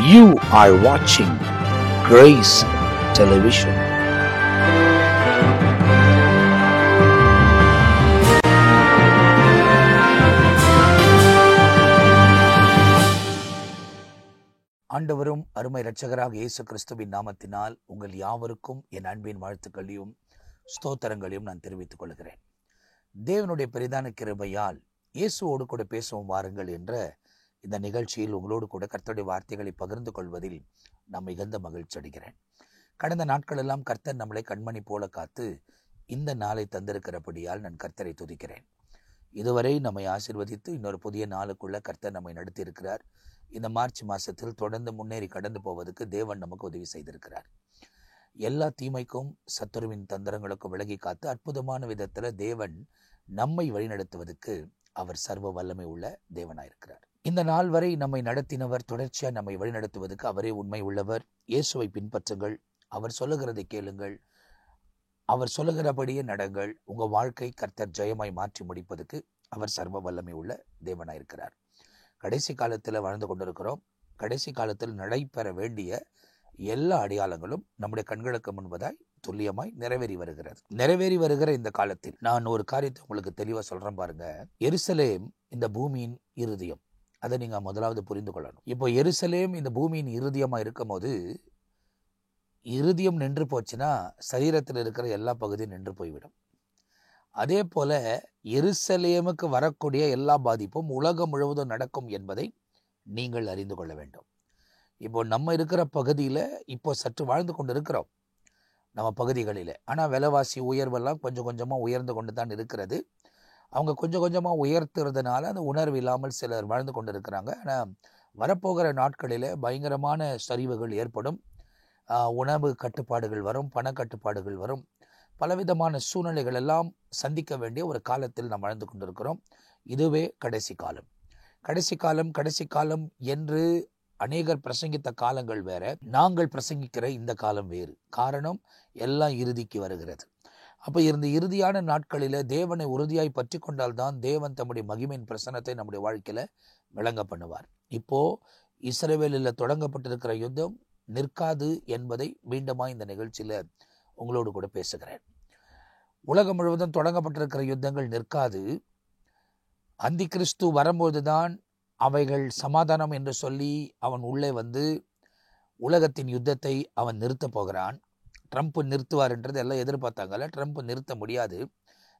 You are watching Grace Television. ஆண்டவரும் அருமை இரட்சகராக இயேசு கிறிஸ்துவின் நாமத்தினால் உங்கள் யாவருக்கும் என் அன்பின் வாழ்த்துக்களையும் ஸ்தோத்திரங்களையும் நான் தெரிவித்துக் கொள்கிறேன். தேவனுடைய பெரிதான கிருபையால் இயேசுவோடு கூட பேசுவோம் வாருங்கள் என்ற இந்த நிகழ்ச்சியில் உங்களோடு கூட கர்த்தருடைய வார்த்தைகளை பகிர்ந்து கொள்வதில் நான் மிகுந்த மகிழ்ச்சி அடைகிறேன். கடந்த நாட்களெல்லாம் கர்த்தர் நம்மளை கண்மணி போல காத்து இந்த நாளை தந்திருக்கிறபடியால் நான் கர்த்தரை துதிக்கிறேன். இதுவரை நம்மை ஆசீர்வதித்து இன்னொரு புதிய நாளுக்குள்ள கர்த்தர் நம்மை நடத்தி இருக்கிறார். இந்த மார்ச் மாசத்தில் தொடர்ந்து முன்னேறி கடந்து போவதற்கு தேவன் நமக்கு உதவி செய்திருக்கிறார். எல்லா தீமைக்கும் சத்துருவின் தந்திரங்களுக்கும் விலகி காத்து அற்புதமான விதத்துல தேவன் நம்மை வழிநடத்துவதற்கு அவர் சர்வ வல்லமை உள்ள தேவனாயிருக்கிறார். இந்த நாள் வரை நம்மை நடத்தினவர், தொடர்ச்சியா நம்மை வழிநடத்துவதற்கு அவரே உண்மை உள்ளவர். இயேசுவை பின்பற்றுங்கள், அவர் சொல்லுகிறதை கேளுங்கள், அவர் சொல்லுகிறபடியே நடங்கள். உங்க வாழ்க்கை கர்த்தர் ஜெயமாய் மாற்றி முடிப்பதற்கு அவர் சர்வ வல்லமை உள்ள தேவனாயிருக்கிறார். கடைசி காலத்தில் வாழ்ந்து கொண்டிருக்கிறோம். கடைசி காலத்தில் நடைபெற வேண்டிய எல்லா அடையாளங்களும் நம்முடைய கண்களுக்கு முன்பதாய் துல்லியமாய் நிறைவேறி வருகிற இந்த காலத்தில் நான் ஒரு காரியத்தை உங்களுக்கு தெளிவா சொல்றேன் பாருங்க. எருசலேம் இந்த பூமியின் இருதயம், அதை நீங்க முதலாவது புரிந்து கொள்ளணும். இப்போ எருசலேம் இந்த பூமியின் இருதயமா இருக்கும் போது, இருதயம் நின்று போச்சுன்னா சரீரத்தில் இருக்கிற எல்லா பகுதியும் நின்று போய்விடும். அதே போல எருசலேமுக்கு வரக்கூடிய எல்லா பாதிப்பும் உலகம் முழுவதும் நடக்கும் என்பதை நீங்கள் அறிந்து கொள்ள வேண்டும். இப்போ நம்ம இருக்கிற பகுதியில் இப்போ சற்று வாழ்ந்து கொண்டு இருக்கிறோம் நம்ம பகுதிகளில். ஆனால் விலைவாசி உயர்வெல்லாம் கொஞ்சம் கொஞ்சமாக உயர்ந்து கொண்டு தான் இருக்கிறது. அவங்க கொஞ்சம் கொஞ்சமாக உயர்த்துறதுனால அந்த உணர்வு இல்லாமல் சிலர் வாழ்ந்து கொண்டு இருக்கிறாங்க. ஆனால் வரப்போகிற நாட்களில் பயங்கரமான சரிவுகள் ஏற்படும். உணவு கட்டுப்பாடுகள் வரும், பண கட்டுப்பாடுகள் வரும், பலவிதமான சூழ்நிலைகள் எல்லாம் சந்திக்க வேண்டிய ஒரு காலத்தில் நாம் வாழ்ந்து கொண்டிருக்கிறோம். இதுவே கடைசி காலம். கடைசி காலம் என்று அநேகர் பிரசங்கித்த காலங்கள் வேற, நாங்கள் பிரசங்கிக்கிற இந்த காலம் வேறு. காரணம், எல்லாம் இறுதிக்கு வருகிறது. அப்போ இந்த இறுதியான நாட்களில் தேவனை உறுதியாய் பற்றி கொண்டால்தான் தேவன் தம்முடைய மகிமையின் பிரசன்னத்தை நம்முடைய வாழ்க்கையில விளங்க பண்ணுவார். இப்போ இஸ்ரவேலில் தொடங்கப்பட்டிருக்கிற யுத்தம் நிற்காது என்பதை மீண்டுமா இந்த நிகழ்ச்சியில உங்களோடு கூட பேசுகிறேன். உலகம் முழுவதும் தொடங்கப்பட்டிருக்கிற யுத்தங்கள் நிற்காது. அந்தி கிறிஸ்து வரும்போதுதான் அவைகள் சமாதானம் என்று சொல்லி அவன் உள்ளே வந்து உலகத்தின் யுத்தத்தை அவன் நிறுத்த போகிறான். ட்ரம்ப் நிறுத்துவார் என்றது எல்லாம் எதிர்பார்த்தாங்கல்ல. ட்ரம்ப் நிறுத்த முடியாது.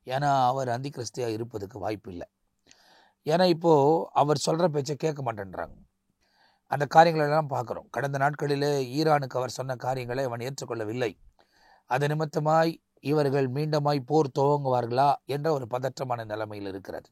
ஏன்னா அவர் அந்தி கிறிஸ்தியா இருப்பதுக்கு வாய்ப்பு இல்லை. ஏன்னா இப்போ அவர் சொல்ற பேச்சை கேட்க மாட்டேன்றாங்க. அந்த காரியங்களெல்லாம் பார்க்குறோம். கடந்த நாட்களிலே ஈரானுக்கு அவர் சொன்ன காரியங்களை அவன் ஏற்றுக்கொள்ளவில்லை. அது நிமித்தமாய் இவர்கள் மீண்டுமாய் போர் துவங்குவார்களா என்ற ஒரு பதற்றமான நிலைமையில் இருக்கிறது.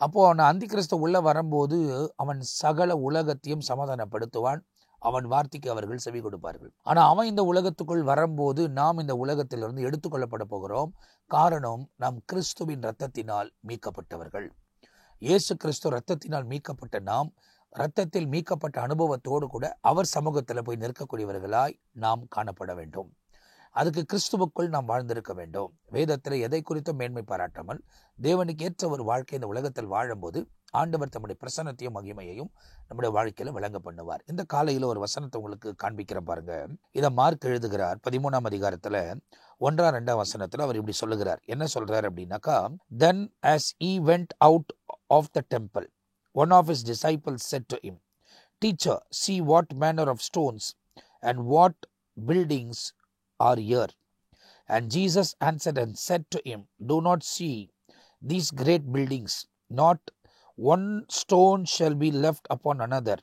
அப்போ அவன் அந்தி கிறிஸ்து உள்ள வரும்போது அவன் சகல உலகத்தையும் சமாதானப்படுத்துவான். அவன் வார்த்தைக்கு அவர்கள் செவி கொடுப்பார்கள். ஆனா அவன் இந்த உலகத்துக்குள் வரும்போது நாம் இந்த உலகத்திலிருந்து எடுத்துக்கொள்ளப்பட போகிறோம். காரணம், நாம் கிறிஸ்துவின் இரத்தத்தினால் மீட்கப்பட்டவர்கள். இயேசு கிறிஸ்து இரத்தத்தினால் மீட்கப்பட்ட நாம் இரத்தத்தில் மீட்கப்பட்ட அனுபவத்தோடு கூட அவர் சமூகத்தில் போய் நிற்கக்கூடியவர்களாய் நாம் காணப்பட வேண்டும். அதுக்கு கிறிஸ்துவுக்குள் நாம் வாழ்ந்திருக்க வேண்டும். வேதத்தில் எதை குறித்தும் மேன்மை பாராட்டாமல் தேவனுக்கு ஏற்ற ஒரு வாழ்க்கை இந்த உலகத்தில் வாழும்போது ஆண்டவர் தம்முடைய பிரசன்னத்தையும் மகிமையையும் நம்முடைய வாழ்க்கையில விளங்க பண்ணுவார். இந்த காலையில ஒரு வசனத்தை உங்களுக்கு காண்பிக்கிற பாருங்க. இதை மார்க் எழுதுகிறார் 13ஆம் அதிகாரத்துல 1-2 வசனத்துல அவர் இப்படி சொல்லுகிறார். என்ன சொல்றார் அப்படின்னாக்கா, then as he went out of the temple, one of his disciples said to him, Teacher, see what manner of stones and what buildings are here. And Jesus answered and said to him, Do not see these great buildings. Not one stone shall be left upon another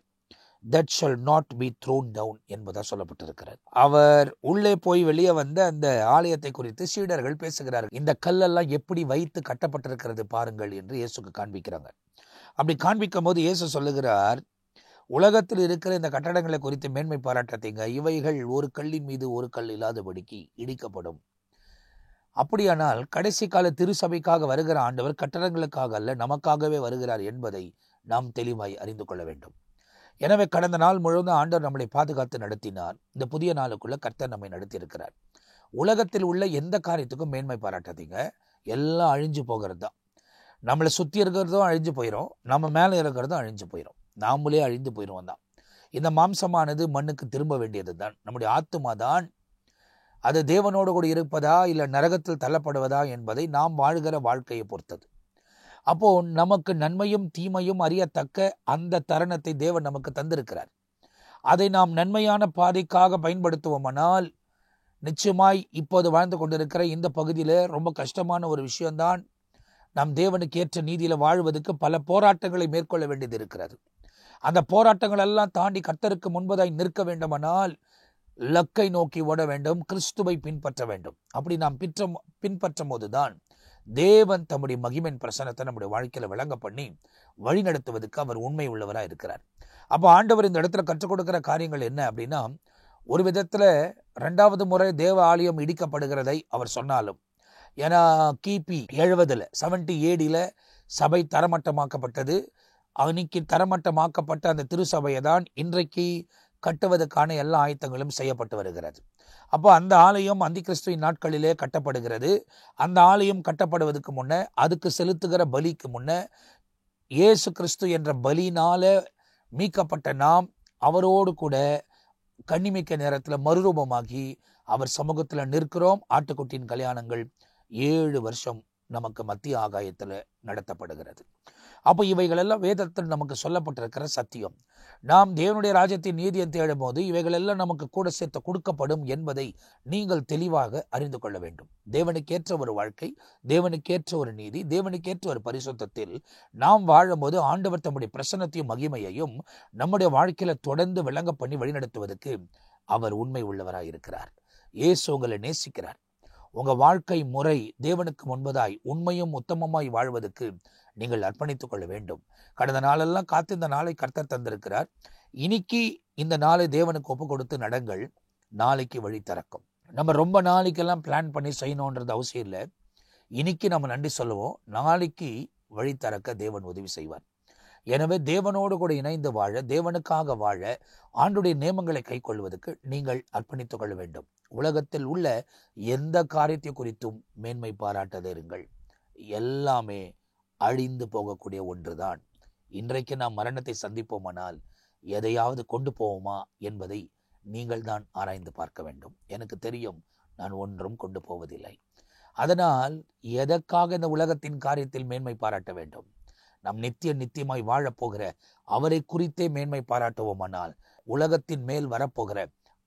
that shall not be thrown down என்பதா சொல்லப்பட்டிருக்கிறது. அவர் உள்ளே போய் வெளியே வந்த அந்த ஆலயத்தை குறித்து சீடர்கள் பேசுகிறார்கள். இந்த கல்லெல்லாம் எப்படி வைத்து கட்டப்பட்டிருக்கிறது பாருங்கள் என்று இயேசுக்கு காண்பிக்கிறாங்க. அப்படி காண்பிக்கும் போது இயேசு சொல்லுகிறார், உலகத்தில் இருக்கிற இந்த கட்டடங்களை குறித்து மேன்மை பாராட்டாதீங்க. இவைகள் ஒரு கல்லின் மீது ஒரு கல் இல்லாதபடிக்கு இடிக்கப்படும். அப்படியானால் கடைசி கால திருசபைக்காக வருகிற ஆண்டவர் கட்டடங்களுக்காக அல்ல, நமக்காகவே வருகிறார் என்பதை நாம் தெளிவாய் அறிந்து கொள்ள வேண்டும். எனவே கடந்த நாள் முழுவதும் ஆண்டவர் நம்மளை பாதுகாத்து நடத்தினார். இந்த புதிய நாளுக்குள்ள கர்த்தர் நம்மை நடத்தி இருக்கிறார். உலகத்தில் உள்ள எந்த காரியத்துக்கும் மேன்மை பாராட்டாதீங்க. எல்லாம் அழிஞ்சு போகிறது தான். நம்மளை சுற்றி இருக்கிறதும் அழிஞ்சு போயிடும், நம்ம மேலே இருக்கிறதும் அழிஞ்சு போயிடும், நாமளே அழிந்து போயிடுவோம் தான். இந்த மாம்சமானது மண்ணுக்கு திரும்ப வேண்டியது தான். நம்முடைய ஆத்துமா தான் அது தேவனோடு கூட இருப்பதா இல்லை நரகத்தில் தள்ளப்படுவதா என்பதை நாம் வாழ்கிற வாழ்க்கையை பொறுத்தது. அப்போ நமக்கு நன்மையும் தீமையும் அறியத்தக்க அந்த தருணத்தை தேவன் நமக்கு தந்திருக்கிறார். அதை நாம் நன்மையான பாதைக்காக பயன்படுத்துவோமானால் நிச்சயமாய் இப்போது வாழ்ந்து கொண்டிருக்கிற இந்த பகுதியில் ரொம்ப கஷ்டமான ஒரு விஷயம்தான். நாம் தேவனுக்கு ஏற்ற நீதியில வாழ்வதற்கு பல போராட்டங்களை மேற்கொள்ள வேண்டியது இருக்கிறது. அந்த போராட்டங்கள் எல்லாம் தாண்டி கர்த்தருக்கு முன்பதாய் நிற்க வேண்டுமானால் லக்கை நோக்கி ஓட வேண்டும், கிறிஸ்துவை பின்பற்ற வேண்டும். அப்படி நாம் பின்பற்றும் போதுதான் தேவன் தம்முடைய மகிமையின் பிரசன்னத்தை நம்முடைய வாழ்க்கையில விளங்க பண்ணி வழி நடத்துவதற்கு அவர் உண்மை உள்ளவராக இருக்கிறார். அப்போ ஆண்டவர் இந்த இடத்துல கற்றுக் கொடுக்கிற காரியங்கள் என்ன அப்படின்னா, ஒரு விதத்துல 2வது முறை தேவ ஆலயம் இடிக்கப்படுகிறதை அவர் சொன்னாலும், ஏன்னா கிபி 70 AD சபை தரமட்டமாக்கப்பட்டது. அன்னைக்கு தரமட்டமாக்கப்பட்ட அந்த திருச்சபையை தான் இன்றைக்கு கட்டுவதற்கான எல்லா ஆயத்தங்களும் செய்யப்பட்டு வருகிறது. அப்போ அந்த ஆலயம் அந்தி கிறிஸ்துவின் நாட்களிலே கட்டப்படுகிறது. அந்த ஆலயம் கட்டப்படுவதற்கு முன்ன, அதுக்கு செலுத்துகிற பலிக்கு முன்ன, இயேசு கிறிஸ்து என்ற பலினால மீட்கப்பட்ட நாம் அவரோடு கூட கன்னிமிக்க நேரத்தில் மறுரூபமாகி அவர் சமூகத்தில் நிற்கிறோம். ஆட்டுக்குட்டியின் கல்யாணங்கள் 7 வருஷம் நமக்கு மத்திய ஆகாயத்தில் நடத்தப்படுகிறது. அப்போ இவைகளெல்லாம் வேதத்தில் நமக்கு சொல்லப்பட்டிருக்கிற சத்தியம். நாம் தேவனுடைய ராஜ்யத்தின் நீதியை தேடும் போது இவைகளெல்லாம் நமக்கு கூட சேர்த்து கொடுக்கப்படும் என்பதை நீங்கள் தெளிவாக அறிந்து கொள்ள வேண்டும். தேவனுக்கேற்ற ஒரு வாழ்க்கை, தேவனுக்கேற்ற ஒரு நீதி, தேவனுக்கேற்ற ஒரு பரிசுத்தத்தில் நாம் வாழும்போது ஆண்டவர் தம்முடைய பிரசன்னத்தையும் மகிமையையும் நம்முடைய வாழ்க்கையில தொடர்ந்து விளங்க பண்ணி வழிநடத்துவதற்கு அவர் உண்மை உள்ளவராய் இருக்கிறார். இயேசு உங்களை நேசிக்கிறார். உங்க வாழ்க்கை முறை தேவனுக்கு முன்பதாய் உண்மையும் உத்தமமாய் வாழ்வதற்கு நீங்கள் அர்ப்பணித்துக் கொள்ள வேண்டும். கடந்த நாளெல்லாம் காத்து இந்த நாளை கர்த்தர் தந்திருக்கிறார். இன்னைக்கு இந்த நாளை தேவனுக்கு ஒப்பு கொடுத்து நடங்கள். நாளைக்கு வழி திறக்கும். நம்ம ரொம்ப நாளைக்கெல்லாம் பிளான் பண்ணி செய்யணுன்றது அவசியம் இல்லை. இன்னைக்கு நம்ம நன்றி சொல்லுவோம், நாளைக்கு வழி திறக்க தேவன் உதவி செய்வார். எனவே தேவனோடு கூட இணைந்து வாழ, தேவனுக்காக வாழ, ஆண்டுடைய நியமங்களை கை கொள்வதற்கு நீங்கள் அர்ப்பணித்துக் கொள்ள வேண்டும். உலகத்தில் உள்ள எந்த காரியத்தை குறித்தும் மேன்மை பாராட்டாதிருங்கள். எல்லாமே அழிந்து போகக்கூடிய ஒன்றுதான். இன்றைக்கு நாம் மரணத்தை சந்திப்போமானால் எதையாவது கொண்டு போவோமா என்பதை நீங்கள் தான் ஆராய்ந்து பார்க்க வேண்டும். எனக்கு தெரியும், நான் ஒன்றும் கொண்டு போவதில்லை. அதனால் எதற்காக இந்த உலகத்தின் காரியத்தில் மேன்மை பாராட்ட வேண்டும்? நாம் நித்தியமாய் வாழப்போகிற அவரை குறித்தே மேன்மை பாராட்டுவோமானால் உலகத்தின் மேல் வரப்போகிற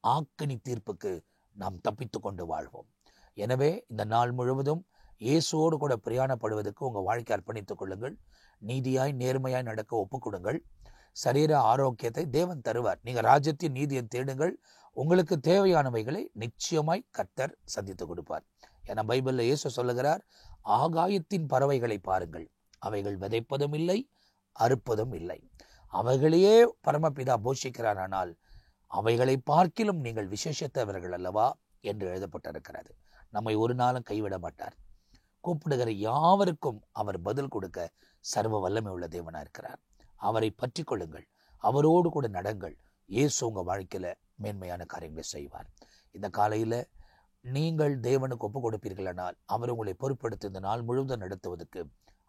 ஆக்கினி தீர்ப்புக்கு நாம் தப்பித்து கொண்டு வாழ்வோம். எனவே இந்த நாள் முழுவதும் இயேசுவோடு கூட பிரயாணப்படுவதற்கு உங்கள் வாழ்க்கை அர்ப்பணித்துக் கொள்ளுங்கள். நீதியாய் நேர்மையாய் நடக்க ஒப்புக் கொடுங்கள். சரீர ஆரோக்கியத்தை தேவன் தருவார். நீங்கள் ராஜ்யத்தின் நீதியை தேடுங்கள். உங்களுக்கு தேவையானவைகளை நிச்சயமாய் கர்த்தர் சந்தித்து கொடுப்பார். என பைபிளில் இயேசு சொல்லுகிறார், ஆகாயத்தின் பறவைகளை பாருங்கள், அவைகள் விதைப்பதும் இல்லை, அறுப்பதும் இல்லை, அவைகளையே பரமபிதா போஷிக்கிறார். ஆனால் அவைகளை பார்க்கிலும் நீங்கள் விசேஷத்தவர்கள் அல்லவா என்று எழுதப்பட்டிருக்கிறது. நம்மை ஒரு நாளும் கைவிட மாட்டார். கூப்பிடுகிற யாவருக்கும் அவர் பதில் கொடுக்க சர்வ வல்லமை உள்ள தேவனா இருக்கிறார். அவரை பற்றி கொள்ளுங்கள், அவரோடு கூட நடங்கள். இயேசு உங்க வாழ்க்கையில மேன்மையான காரியங்களை செய்வார். இந்த காலையில நீங்கள் தேவனுக்கு ஒப்பு கொடுப்பீர்களானால் அவர் உங்களை பொறுப்படுத்தி இந்த நாள் முழுவதும் நடத்துவதற்கு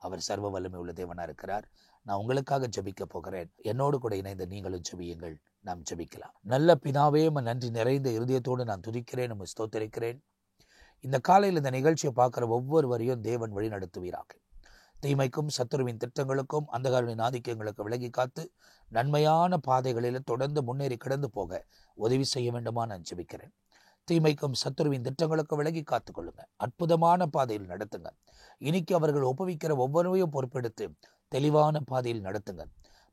அவர் சர்வ வல்லமை உள்ள தேவனா இருக்கிறார். நான் உங்களுக்காக ஜெபிக்க போகிறேன். என்னோடு கூட இணைந்து நீங்களும் ஜெபியுங்கள். நாம் ஜெபிக்கலாம். நல்ல பிதாவே, நன்றி நிறைந்த இருதயத்தோடு நான் துதிக்கிறேன், நம்ம ஸ்தோத்திரிக்கிறேன். இந்த காலையில் இந்த நிகழ்ச்சியை பார்க்கிற ஒவ்வொருவரையும் தேவன் வழி நடத்துவீராக. தீமைக்கும் சத்துருவின் திட்டங்களுக்கும் அந்தகாரின் ஆதிக்கங்களுக்கு விலகி காத்து நன்மையான பாதைகளில் தொடர்ந்து முன்னேறி கடந்து போக உதவி செய்ய வேண்டுமா நான் ஜெபிக்கிறேன். தீமைக்கும் சத்துருவின் திட்டங்களுக்கு விலகி காத்துக் கொள்ளுங்க. அற்புதமான பாதையில் நடத்துங்க. இன்னைக்கு அவர்கள் ஒப்புவிக்கிற ஒவ்வொருவரையும் பொறுப்பெடுத்து தெளிவான பாதையில் நடத்துங்க.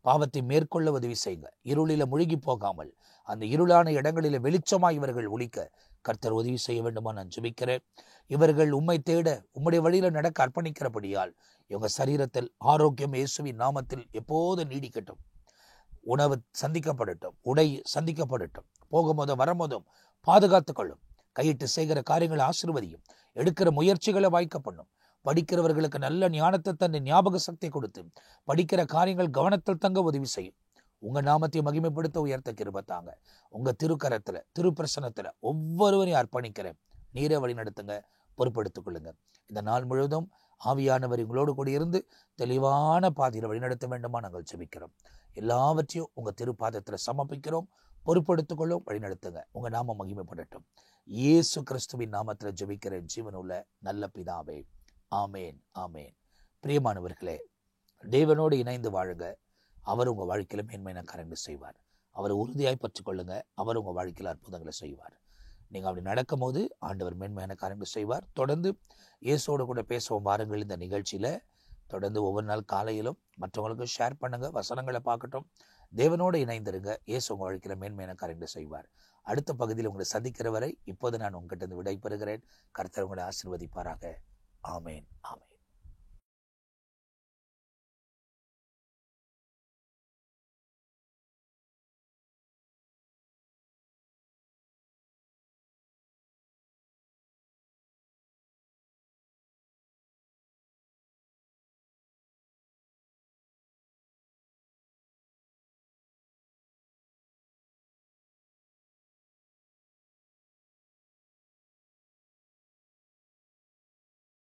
பாவத்தை மேற்கொள்ள உதவி செய்யுங்க. இருளில முழுகி போகாமல் அந்த இருளான இடங்களில வெளிச்சமாய் இவர்கள் ஒழிக்க கர்த்தர் உதவி செய்ய வேண்டுமா நான் ஜெபிக்கிறேன். இவர்கள் உம்மை தேட உம்முடைய வழியில நடக்க அர்ப்பணிக்கிறபடியால் இவங்க சரீரத்தில் ஆரோக்கியம் இயேசுவின் நாமத்தில் எப்போது நீடிக்கட்டும். உணவு சந்திக்கப்படட்டும், உடை சந்திக்கப்படட்டும், போகும்போதும் வரும்போதும் பாதுகாத்து கொள்ளும். கையிட்டு செய்கிற காரியங்களை ஆசீர்வதியும். எடுக்கிற முயற்சிகளை வாய்க்க பண்ணும். படிக்கிறவர்களுக்கு நல்ல ஞானத்தை தந்து ஞாபக சக்தி கொடுத்து படிக்கிற காரியங்கள் கவனத்தில் தங்க உதவி செய்யும். உங்க நாமத்தை மகிமைப்படுத்த உயர்த்த கிருபை தாங்க. உங்க திருக்கரத்துல திருப்பிரசனத்துல ஒவ்வொருவரையும் அர்ப்பணிக்கிறேன். நீரை வழி நடத்துங்க, பொறுப்படுத்திக் கொள்ளுங்க. இந்த நாள் முழுவதும் ஆவியானவர் உங்களோடு கூட இருந்து தெளிவான பாதையில் வழிநடத்த வேண்டுமா நாங்கள் ஜெபிக்கிறோம். எல்லாவற்றையும் உங்கள் திருப்பாதத்தில் சமர்ப்பிக்கிறோம். பொறுப்படுத்திக் கொள்ளும், வழிநடத்துங்க. உங்கள் நாமம் மகிமைப்படட்டும். இயேசு கிறிஸ்துவின் நாமத்தில் ஜெபிக்கிற ஜீவனுள்ள நல்ல பிதாவே, ஆமேன், ஆமேன். பிரியமானவர்களே, தேவனோடு இணைந்து வாழுங்க. அவர் உங்கள் வாழ்க்கையில் மேன்மையான காரியங்களை செய்வார். அவரை உறுதியாய் பற்றிக் கொள்ளுங்க. அவர் உங்கள் வாழ்க்கையில் அற்புதங்களை செய்வார். நீங்கள் அப்படி நடக்கும் போது ஆண்டவர் மேன்மையான காரியங்களை செய்வார். தொடர்ந்து இயேசுவோடு கூட பேசுவோம் வாருங்கள். இந்த நிகழ்ச்சியில் தொடர்ந்து ஒவ்வொரு நாள் காலையிலும் மற்றவங்களுக்கு ஷேர் பண்ணுங்க. வசனங்களை பார்க்கட்டும். தேவனோடு இணைந்திருங்க. இயேசு உங்கள் வாழ்க்கையில் மேன்மையான காரியங்களை செய்வார். அடுத்த பகுதியில் உங்களை சந்திக்கிற வரை இப்போது நான் உங்ககிட்ட விடை பெறுகிறேன். கர்த்தர் உங்களை ஆசீர்வதிப்பாராக. ஆமேன், ஆமேன்.